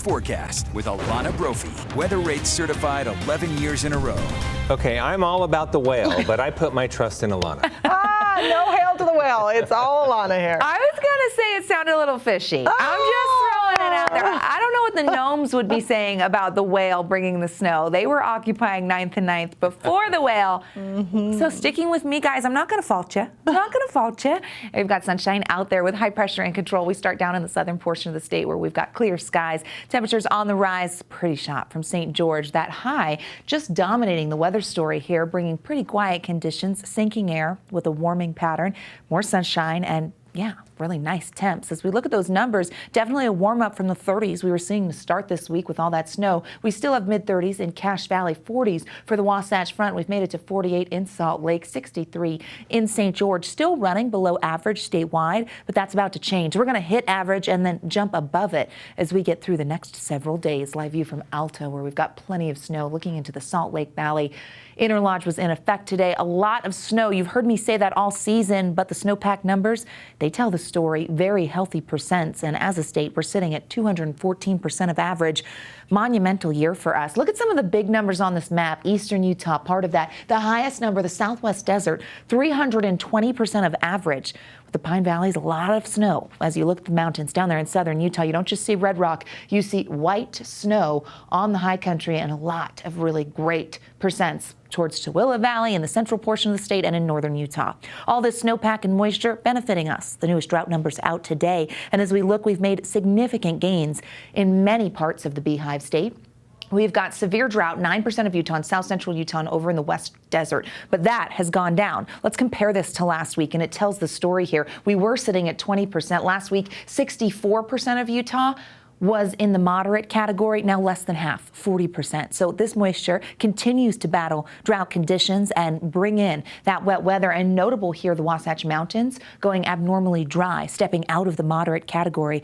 forecast with Alana Brophy. Weather rates certified 11 years in a row. Okay, I'm all about the whale, but I put my trust in Alana. No hail to the whale. It's all Alana here. I was going to say it sounded a little fishy. I'm just throwing it out there. I don't know what the gnomes would be saying about the whale bringing the snow. They were occupying 9th and 9th before the whale. So sticking with me, guys, I'm not going to fault you. I'm not going to fault you. We've got sunshine out there with high pressure in control. We start down in the southern portion of the state where we've got clear skies. Temperatures on the rise. Pretty shot from St. George. That high just dominating the weather story here, bringing pretty quiet conditions, sinking air with a warming pattern, more sunshine, and yeah, really nice temps. As we look at those numbers, definitely a warm up from the 30s we were seeing to start this week with all that snow. We still have mid-30s in Cache Valley, 40s for the Wasatch Front. We've made it to 48 in Salt Lake, 63 in St. George. Still running below average statewide, but that's about to change. We're going to hit average and then jump above it as we get through the next several days. Live view from Alta, where we've got plenty of snow looking into the Salt Lake Valley. Interlodge was in effect today. A lot of snow. You've heard me say that all season, but the snowpack numbers, they tell the story. Very healthy percents. And as a state, we're sitting at 214% of average. Monumental year for us. Look at some of the big numbers on this map. Eastern Utah, part of that. The highest number, the Southwest Desert, 320% of average. With the Pine Valleys, a lot of snow. As you look at the mountains down there in southern Utah, you don't just see red rock, you see white snow on the high country and a lot of really great percents towards Tooele Valley in the central portion of the state and in northern Utah. All this snowpack and moisture benefiting us. The newest drought numbers out today. And as we look, we've made significant gains in many parts of the Beehive State. We've got severe drought, 9% of Utah and south central Utah and over in the West Desert, but that has gone down. Let's compare this to last week, and it tells the story here. We were sitting at 20%. Last week, 64% of Utah was in the moderate category, now less than half, 40%. So this moisture continues to battle drought conditions and bring in that wet weather. And notable here, the Wasatch Mountains going abnormally dry, stepping out of the moderate category.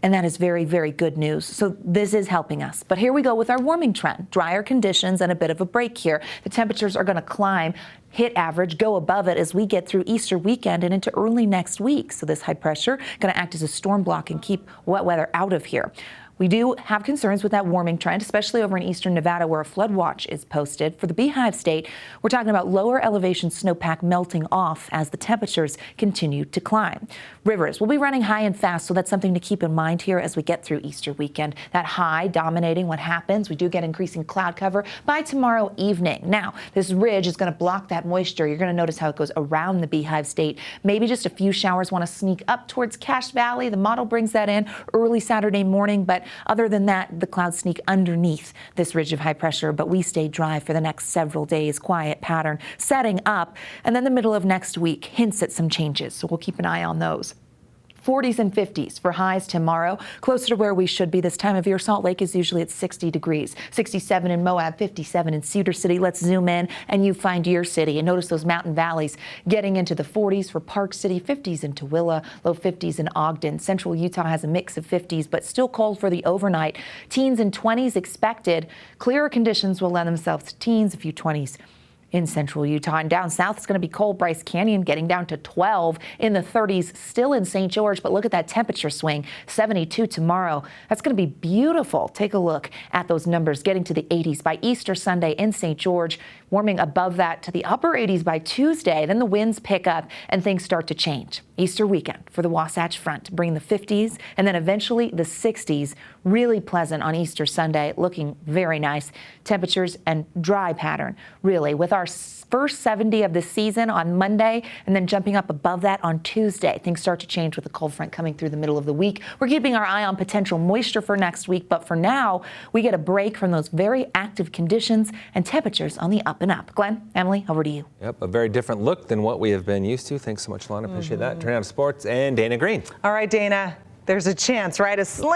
And that is very, very good news. So this is helping us. But here we go with our warming trend. Drier conditions and a bit of a break here. The temperatures are going to climb, hit average, go above it as we get through Easter weekend and into early next week. So this high pressure going to act as a storm block and keep wet weather out of here. We do have concerns with that warming trend, especially over in eastern Nevada where a flood watch is posted. For the Beehive State, we're talking about lower elevation snowpack melting off as the temperatures continue to climb. Rivers will be running high and fast, so that's something to keep in mind here as we get through Easter weekend. That high dominating what happens. We do get increasing cloud cover by tomorrow evening. Now, this ridge is going to block that moisture. You're going to notice how it goes around the Beehive State. Maybe just a few showers want to sneak up towards Cache Valley. The model brings that in early Saturday morning, but other than that, the clouds sneak underneath this ridge of high pressure, but we stay dry for the next several days. Quiet pattern setting up, and then the middle of next week hints at some changes, so we'll keep an eye on those. 40s and 50s for highs tomorrow, closer to where we should be this time of year. Salt Lake is usually at 60 degrees, 67 in Moab, 57 in Cedar City. Let's zoom in and you find your city and notice those mountain valleys getting into the 40s for Park City, 50s in Tooele, low 50s in Ogden. Central Utah has a mix of 50s, but still cold for the overnight. Teens and 20s expected. Clearer conditions will lend themselves to teens, a few 20s. In central Utah and down south, it's going to be cold. Bryce Canyon getting down to 12 in the 30s, still in St. George. But look at that temperature swing, 72 tomorrow. That's going to be beautiful. Take a look at those numbers getting to the 80s by Easter Sunday in St. George, warming above that to the upper 80s by Tuesday. Then the winds pick up and things start to change. Easter weekend for the Wasatch Front, bring the 50s and then eventually the 60s. Really pleasant on Easter Sunday, looking very nice. Temperatures and dry pattern, really, with our first 70 of the season on Monday and then jumping up above that on Tuesday. Things start to change with the cold front coming through the middle of the week. We're keeping our eye on potential moisture for next week, but for now, we get a break from those very active conditions and temperatures on the up and up. Glenn, Emily, over to you. Yep, a very different look than what we have been used to. Thanks so much, Alana. Appreciate that. Turning out sports and Dana Green. All right, Dana, there's a chance, right? A slim